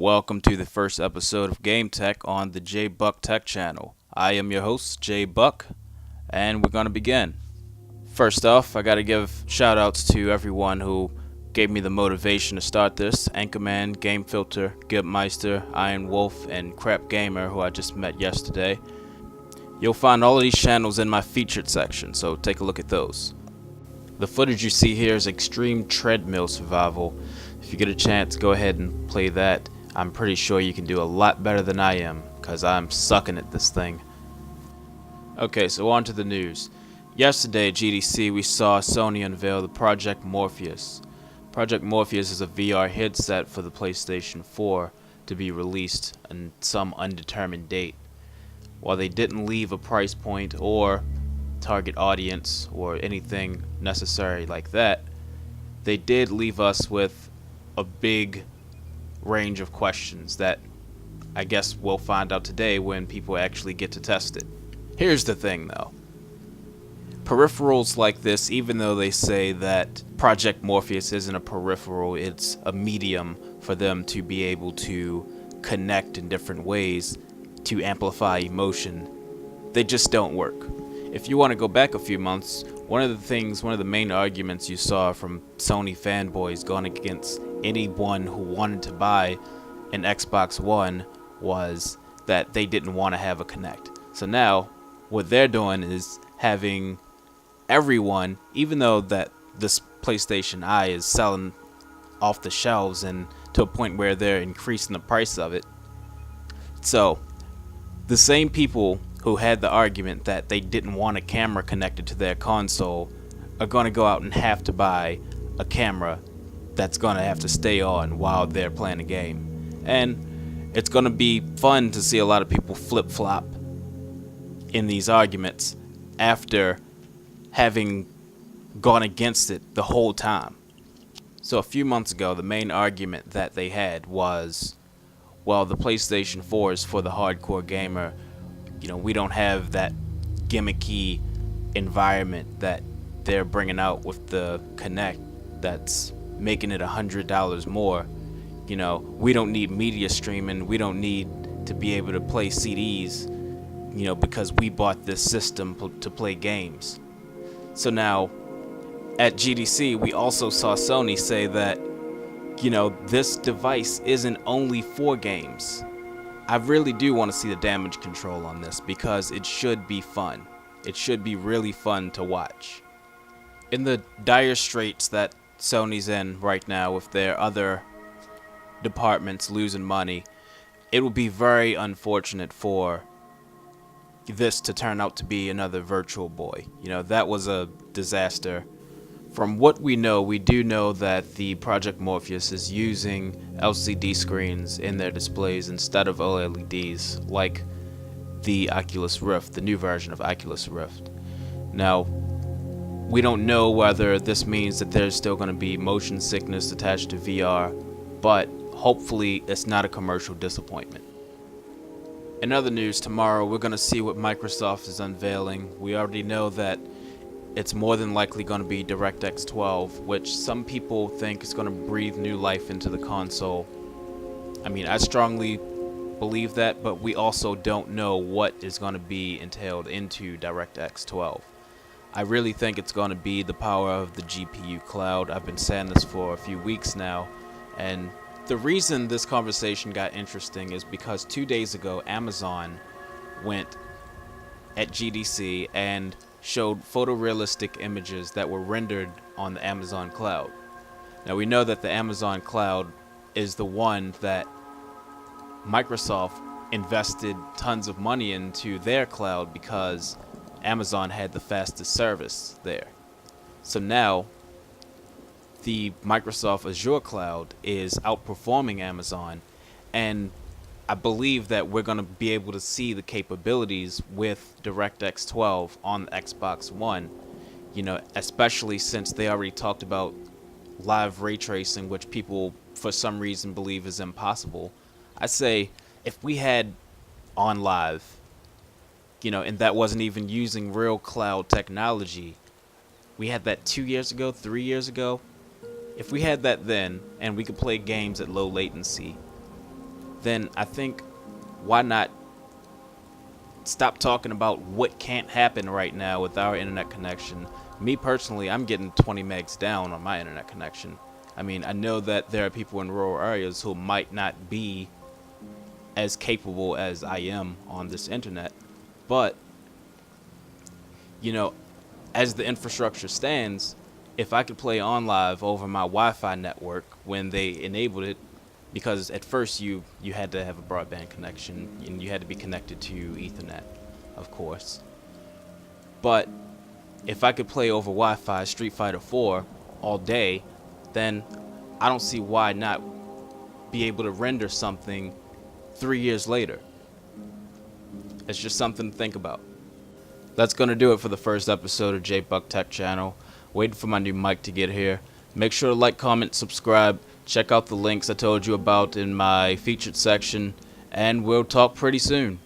Welcome to the first episode of Game Tech on the J Buck Tech channel. I am your host, J Buck, and we're going to begin. First off, I got to give shout outs to everyone who gave me the motivation to start this. Anchorman, Game Filter, Gibmeister, Iron Wolf, and Crap Gamer, who I just met yesterday. You'll find all of these channels in my featured section, so take a look at those. The footage you see here is Extreme Treadmill Survival. If you get a chance, go ahead and play that. I'm pretty sure you can do a lot better than I am, because I'm sucking at this thing. Okay, so on to the news. Yesterday at GDC, we saw Sony unveil the Project Morpheus. Project Morpheus is a VR headset for the PlayStation 4 to be released on some undetermined date. While they didn't leave a price point or target audience or anything necessary like that, they did leave us with a big range of questions that I guess we'll find out today when people actually get to test it. Here's the thing though. Peripherals like this, even though they say that Project Morpheus isn't a peripheral, it's a medium for them to be able to connect in different ways to amplify emotion, they just don't work. If you want to go back a few months, one of the main arguments you saw from Sony fanboys going against anyone who wanted to buy an Xbox One was that they didn't want to have a Kinect. So now, what they're doing is having everyone, even though that this PlayStation Eye is selling off the shelves and to a point where they're increasing the price of it. So, the same people who had the argument that they didn't want a camera connected to their console are going to go out and have to buy a camera that's going to have to stay on while they're playing a game. And it's going to be fun to see a lot of people flip-flop in these arguments after having gone against it the whole time. So a few months ago, the main argument that they had was, well, the PlayStation 4 is for the hardcore gamer. You know, we don't have that gimmicky environment that they're bringing out with the Kinect that's making it $100 more. You know, we don't need media streaming. We don't need to be able to play CDs, you know, because we bought this system to play games. So now, at GDC, we also saw Sony say that, you know, this device isn't only for games. I really do want to see the damage control on this because it should be fun. It should be really fun to watch. In the dire straits that Sony's in right now with their other departments losing money, it would be very unfortunate for this to turn out to be another Virtual Boy. You know, that was a disaster. From what we know, we do know that the Project Morpheus is using LCD screens in their displays instead of OLEDs, like the Oculus Rift, the new version of Oculus Rift. Now, we don't know whether this means that there's still going to be motion sickness attached to VR, but hopefully it's not a commercial disappointment. In other news, tomorrow we're going to see what Microsoft is unveiling. We already know that it's more than likely going to be DirectX 12, which some people think is going to breathe new life into the console. I mean, I strongly believe that, but we also don't know what is going to be entailed into DirectX 12. I really think it's going to be the power of the GPU cloud. I've been saying this for a few weeks now, and the reason this conversation got interesting is because 2 days ago, Amazon went at GDC and showed photorealistic images that were rendered on the Amazon cloud. Now we know that the Amazon cloud is the one that Microsoft invested tons of money into their cloud because Amazon had the fastest service there. So now the Microsoft Azure cloud is outperforming Amazon, and I believe that we're going to be able to see the capabilities with DirectX 12 on the Xbox One, you know, especially since they already talked about live ray tracing, which people for some reason believe is impossible. I say if we had on live, you know, and that wasn't even using real cloud technology, we had that 2 years ago, 3 years ago. If we had that then, and we could play games at low latency, then I think why not stop talking about what can't happen right now with our internet connection. Me personally, I'm getting 20 megs down on my internet connection. I mean, I know that there are people in rural areas who might not be as capable as I am on this internet, but you know, as the infrastructure stands, if I could play on live over my Wi-Fi network when they enabled it, because at first you had to have a broadband connection and you had to be connected to Ethernet, of course. But if I could play over Wi-Fi Street Fighter 4 all day, then I don't see why not be able to render something 3 years later. It's just something to think about. That's going to do it for the first episode of J Buck Tech Channel. Waiting for my new mic to get here. Make sure to like, comment, subscribe. Check out the links I told you about in my featured section. And we'll talk pretty soon.